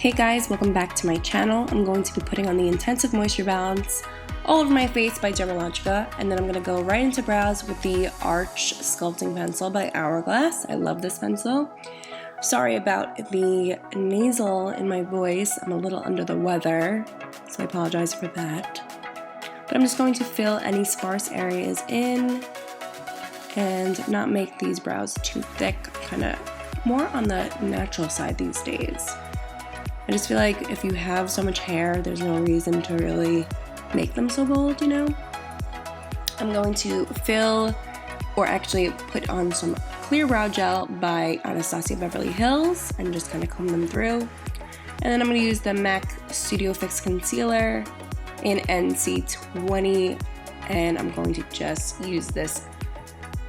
Hey guys, welcome back to my channel. I'm going to be putting on the Intensive Moisture Balance all over my face by Dermalogica, and then I'm going to go right into brows with the Arch Sculpting Pencil by Hourglass. I love this pencil. Sorry about the nasal in my voice. I'm a little under the weather, so I apologize for that. But I'm just going to fill any sparse areas in and not make these brows too thick, kind of more on the natural side these days. I just feel like if you have so much hair, there's no reason to really make them so bold, you know? I'm going to fill, or actually put on some clear brow gel by Anastasia Beverly Hills and just kind of comb them through. And then I'm going to use the MAC Studio Fix Concealer in NC20, and I'm going to just use this,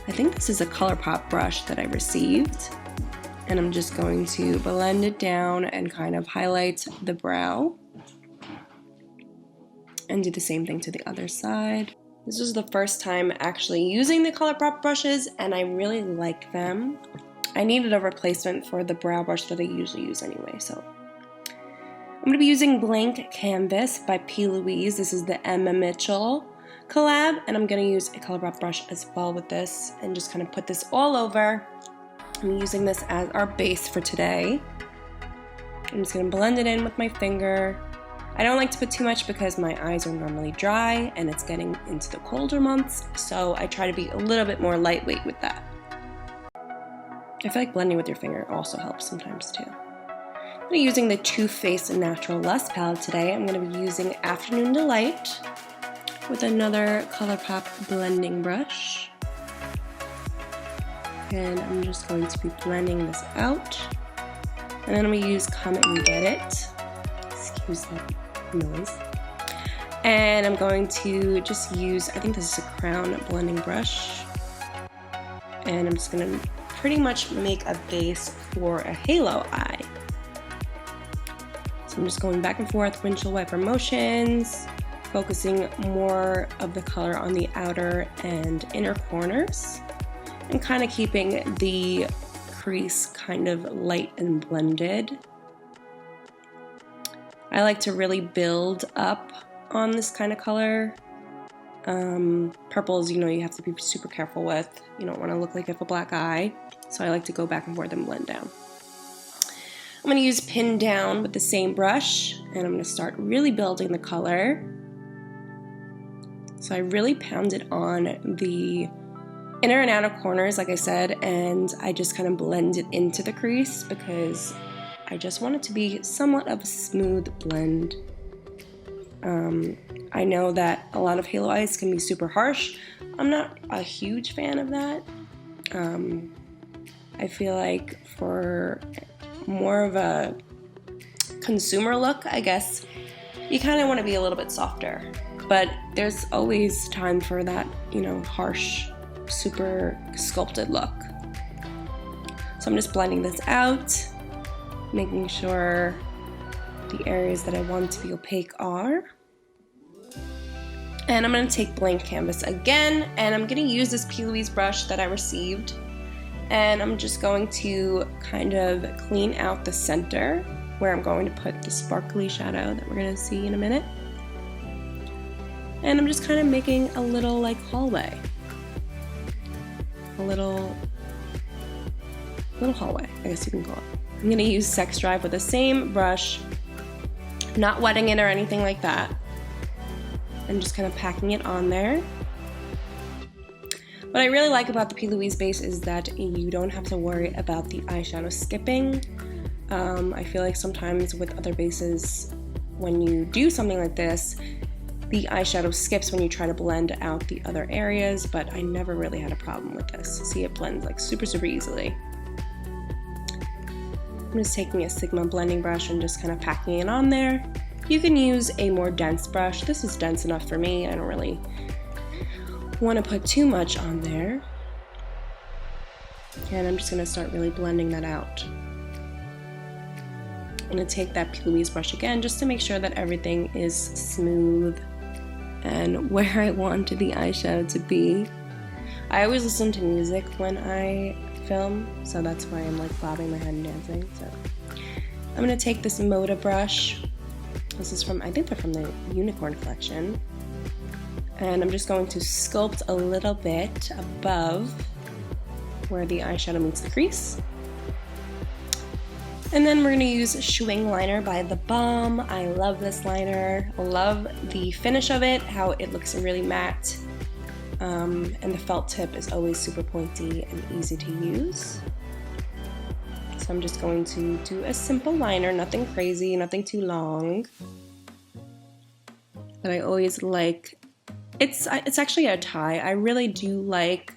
I think this is a ColourPop brush that I received. And I'm just going to blend it down and kind of highlight the brow. And do the same thing to the other side. This was the first time actually using the ColourPop brushes, and I really like them. I needed a replacement for the brow brush that I usually use anyway, so. I'm going to be using Blank Canvas by Louise. This is the MMMMitchell collab, and I'm going to use a ColourPop brush as well with this, and just kind of put this all over. I'm using this as our base for today. I'm just going to blend it in with my finger. I don't like to put too much because my eyes are normally dry and it's getting into the colder months, so I try to be a little bit more lightweight with that. I feel like blending with your finger also helps sometimes too. I'm going to be using the Too Faced Natural Lust palette today. I'm going to be using Afternoon Delight with another ColourPop blending brush. And I'm just going to be blending this out. And then I'm going to use Come and Get It. Excuse that noise. And I'm going to just use, I think this is a Crown blending brush. And I'm just going to pretty much make a base for a halo eye. So I'm just going back and forth, windshield wiper motions, focusing more of the color on the outer and inner corners. And kind of keeping the crease kind of light and blended. I like to really build up on this kind of color. Purples, you know, you have to be super careful with. You don't want to look like you have a black eye. So I like to go back and forth and blend down. I'm going to use Pin Down with the same brush. And I'm going to start really building the color. So I really pounded on the inner and outer corners, like I said, and I just kind of blend it into the crease because I just want it to be somewhat of a smooth blend. I know that a lot of halo eyes can be super harsh. I'm not a huge fan of that. I feel like for more of a consumer look, I guess, you kind of want to be a little bit softer. But there's always time for that, you know, harsh, super sculpted look. So I'm just blending this out, making sure the areas that I want to be opaque are. And I'm going to take Blank Canvas again, and I'm going to use this Louise brush that I received, and I'm just going to kind of clean out the center where I'm going to put the sparkly shadow that we're going to see in a minute. And I'm just kind of making a little like hallway. A little hallway, I guess you can call it. I'm going to use Sex Drive with the same brush, not wetting it or anything like that. I'm just kind of packing it on there. What I really like about the Louise base is that you don't have to worry about the eyeshadow skipping. I feel like sometimes with other bases, when you do something like this, the eyeshadow skips when you try to blend out the other areas, but I never really had a problem with this. See, it blends like super easily. I'm just taking a Sigma blending brush and just kind of packing it on there. You can use a more dense brush. This is dense enough for me. I don't really want to put too much on there. And I'm just going to start really blending that out. I'm going to take that Louise brush again just to make sure that everything is smooth and where I wanted the eyeshadow to be. I always listen to music when I film, so that's why I'm like bobbing my head and dancing. So I'm gonna take this Moda brush. This is from, I think they're from the Unicorn collection. And I'm just going to sculpt a little bit above where the eyeshadow meets the crease. And then we're gonna use Schwing liner by the Balm. I love this liner. I love the finish of it, how it looks really matte. And the felt tip is always super pointy and easy to use. So I'm just going to do a simple liner, nothing crazy, nothing too long. But I always like, it's actually a tie. I really do like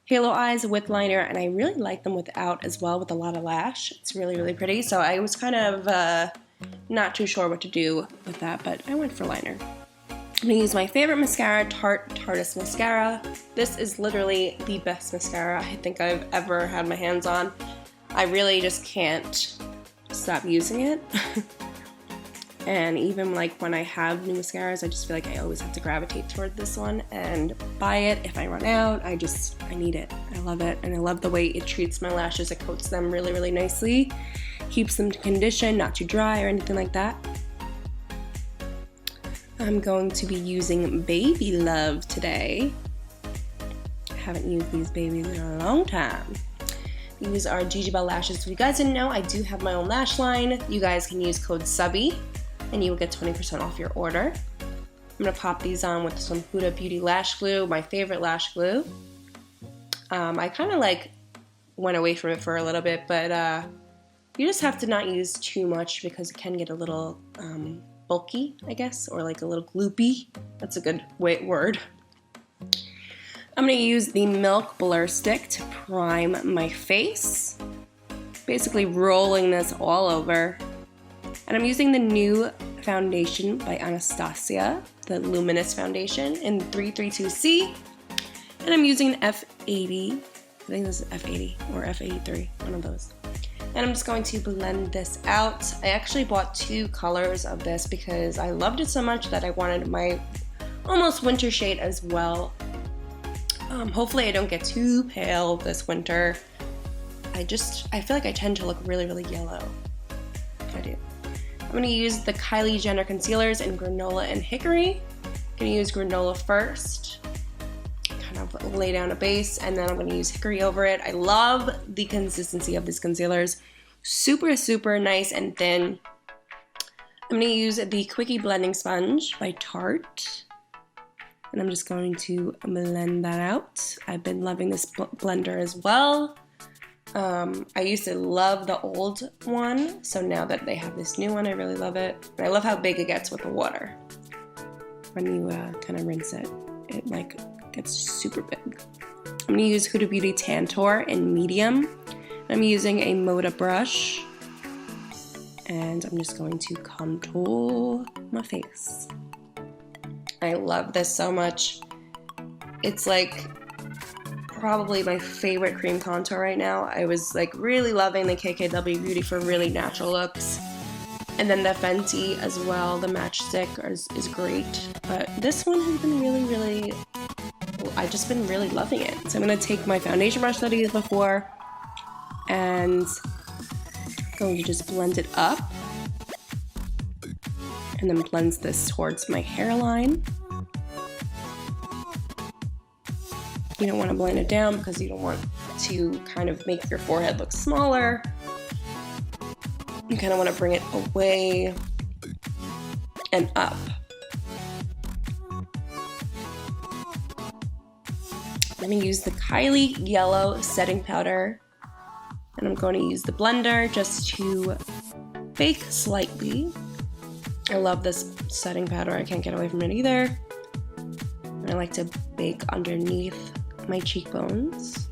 halo eyes with liner, and I really like them without as well, with a lot of lash. It's really, really pretty. So I was kind of not too sure what to do with that, but I went for liner. I'm gonna use my favorite mascara, Tarteist mascara. This is literally the best mascara I think I've ever had my hands on. I really just can't stop using it. And even like when I have new mascaras, I just feel like I always have to gravitate toward this one and buy it if I run out. I need it. I love it. And I love the way it treats my lashes. It coats them really, really nicely. Keeps them conditioned, not too dry or anything like that. I'm going to be using BABYLOVE today. I haven't used these babies in a long time. These are GigiBelle lashes. If you guys didn't know, I do have my own lash line. You guys can use code SUBBY and you will get 20% off your order. I'm gonna pop these on with some Huda Beauty lash glue, my favorite lash glue. I kind of like went away from it for a little bit, but you just have to not use too much because it can get a little bulky, I guess, or like a little gloopy. That's a good word. I'm going to use the Milk Blur Stick to prime my face. Basically rolling this all over. And I'm using the new foundation by Anastasia, the Luminous foundation in 332C. And I'm using F80, I think this is F80 or F83, one of those. And I'm just going to blend this out. I actually bought 2 colors of this because I loved it so much that I wanted my almost winter shade as well. Hopefully I don't get too pale this winter. I feel like I tend to look really, really yellow. I do. I'm going to use the Kylie Jenner concealers in Granola and Hickory. I'm going to use Granola first. Kind of lay down a base, and then I'm going to use Hickory over it. I love the consistency of these concealers. Super, super nice and thin. I'm going to use the Quickie blending sponge by Tarte. And I'm just going to blend that out. I've been loving this blender as well. I used to love the old one, so now that they have this new one, I really love it. And I love how big it gets with the water. When you kind of rinse it, it like gets super big. I'm gonna use Huda Beauty Tantour in medium. I'm using a Moda brush, and I'm just going to contour my face. I love this so much. It's like probably my favorite cream contour right now. I was like really loving the KKW Beauty for really natural looks. And then the Fenty as well, the matchstick is great. But this one has been really, really, I've just been really loving it. So I'm gonna take my foundation brush that I used before and going to just blend it up. And then blends this towards my hairline. You don't want to blend it down because you don't want to kind of make your forehead look smaller. You kind of want to bring it away and up. I'm going to use the Kylie Yellow Setting Powder. And I'm going to use the blender just to bake slightly. I love this setting powder. I can't get away from it either. And I like to bake underneath my cheekbones.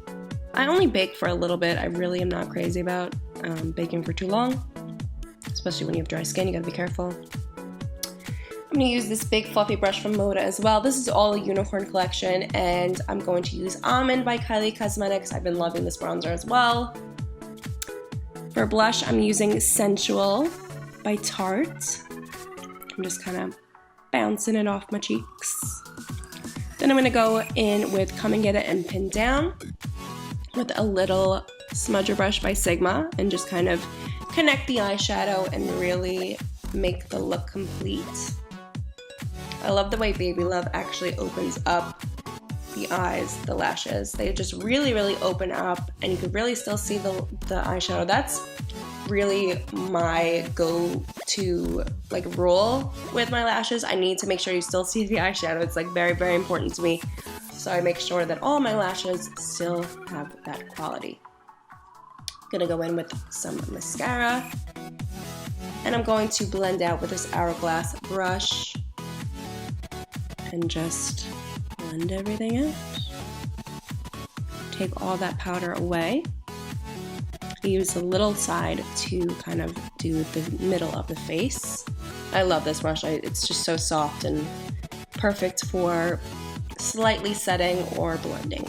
I only bake for a little bit. I really am not crazy about baking for too long. Especially when you have dry skin, you gotta be careful. I'm gonna use this big fluffy brush from Moda as well. This is all a unicorn collection, and I'm going to use Almond by Kylie Cosmetics. I've been loving this bronzer as well. For blush, I'm using Sensual by Tarte. I'm just kind of bouncing it off my cheeks. Then I'm going to go in with Come and Get It and Pin Down with a little smudger brush by Sigma and just kind of connect the eyeshadow and really make the look complete. I love the way BABYLOVE actually opens up the eyes, the lashes. They just really, really open up, and you can really still see the eyeshadow. That's really my go-to like rule with my lashes. I need to make sure you still see the eyeshadow. It's like very, very important to me. So I make sure that all my lashes still have that quality. Gonna go in with some mascara, and I'm going to blend out with this Hourglass brush and just blend everything out. Take all that powder away. I use the little side to kind of do the middle of the face. I love this brush. It's just so soft and perfect for slightly setting or blending.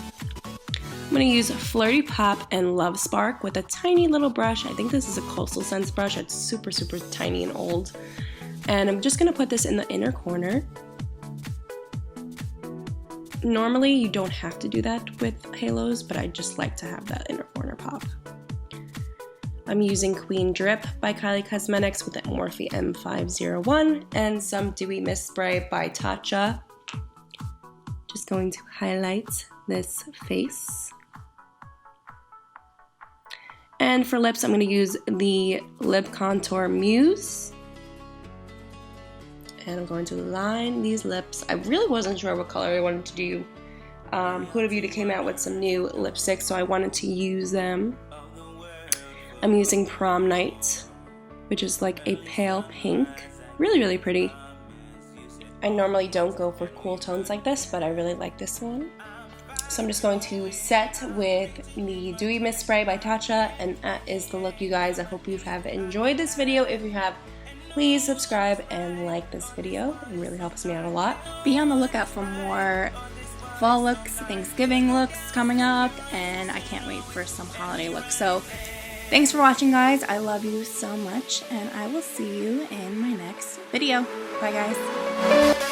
I'm going to use Flirty Pop and Love Spark with a tiny little brush. I think this is a Coastal Scents brush. It's super, super tiny and old. And I'm just going to put this in the inner corner. Normally, you don't have to do that with halos, but I just like to have that inner corner pop. I'm using Queen Drip by Kylie Cosmetics with the Morphe M501 and some Dewy Mist Spray by Tatcha. Just going to highlight this face. And for lips, I'm going to use the Lip Contour Muse. And I'm going to line these lips. I really wasn't sure what color I wanted to do. Huda Beauty came out with some new lipsticks, so I wanted to use them. I'm using Prom Night, which is like a pale pink. Really, really pretty. I normally don't go for cool tones like this, but I really like this one. So I'm just going to set with the Dewy Mist Spray by Tatcha, and that is the look, you guys. I hope you have enjoyed this video. If you have, please subscribe and like this video. It really helps me out a lot. Be on the lookout for more fall looks, Thanksgiving looks coming up, and I can't wait for some holiday looks. So thanks for watching, guys. I love you so much, and I will see you in my next video. Bye, guys.